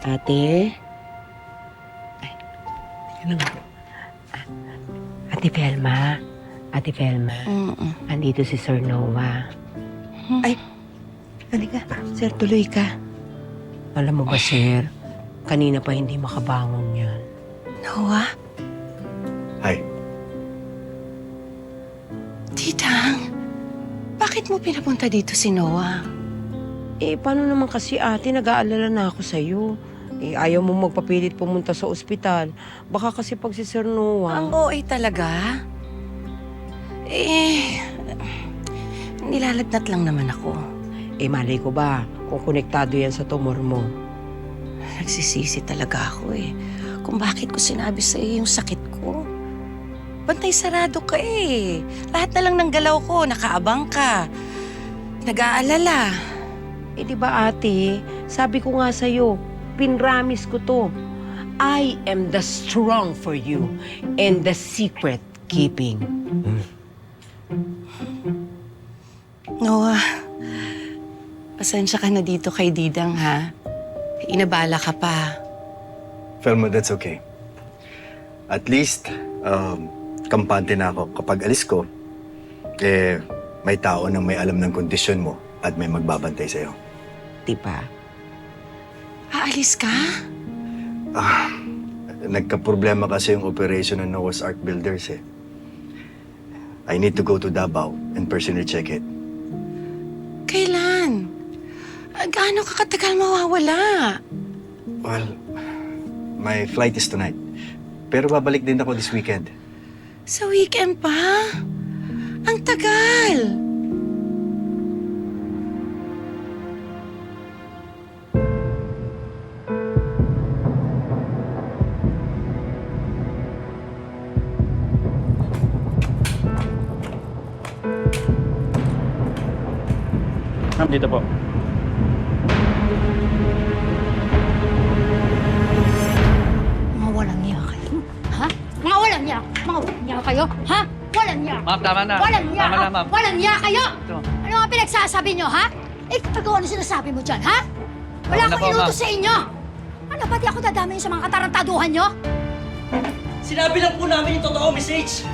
Ate? Ay, teka lang. Ate Velma. Ate Velma. Andito si Sir Noah. Ay, halika. Sir, tuloy ka. Alam mo ba, Sir? Kanina pa hindi makabangon yan. Noah? Hi. Titang, bakit mo pinapunta dito si Noah? Paano naman kasi ate, nag-aalala na ako sa'yo. Ayaw mo magpapilit pumunta sa ospital. Baka kasi pag si Sir Noah... Ang OA talaga? Nilalagnat lang naman ako. Malay ko ba kung konektado yan sa tumor mo? Nagsisisi talaga ako kung bakit ko sinabi sa iyo yung sakit ko. Bantay sarado ka Lahat na lang ng galaw ko, nakaabang ka. Nag-aalala. Di ba ate, sabi ko nga sa'yo, pinramis ko to. I am the strong for you and the secret keeping. Noah, pasensya ka na dito kay Didang, ha? Inabala ka pa. Velma, that's okay. At least, kampante na ako. Kapag alis ko, may tao na may alam ng kondisyon mo at may magbabantay sa'yo. Diba? Aalis ka? Nagka-problema kasi yung operation ng Noah's Ark Builders I need to go to Davao and personally check it. Kailan? Gaano ka katagal mawawala? Well, my flight is tonight. Pero babalik din ako this weekend. Sa weekend pa? Ang tagal! Ma'am, dito po. Mga walang niya kayo? Ha? Mga walang niya? Mga walang niya kayo? Ha? Walang niya? Ma'am, tama na. Walang niya? Tama na, ma'am. Walang niya kayo? Ito. Ano nga pinagsasabi niyo, ha? Pagawa ano sinasabi mo dyan, ha? Wala Tama na akong po, inutos ma'am. sa inyo. Ano, pati ako dadamay sa mga katarantaduhan niyo? Sinabi lang po namin yung totoo, Miss H.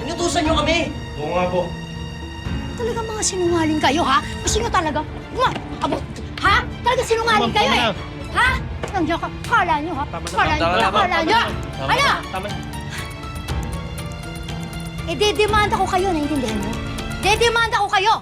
Inutusan niyo kami. Oo nga po. Talaga mga sinungaling kayo, ha? Gusto niyo talaga? Abot! Ha? Talaga sinungaling kayo, Ha? Nandiyan ka. Kala niyo, ha? Kala niyo, Tama na, ma'am. kala niyo. Tama Ano? na. Tama na. Dedemanda ko kayo, naiintindihan mo? Dedemanda ko kayo!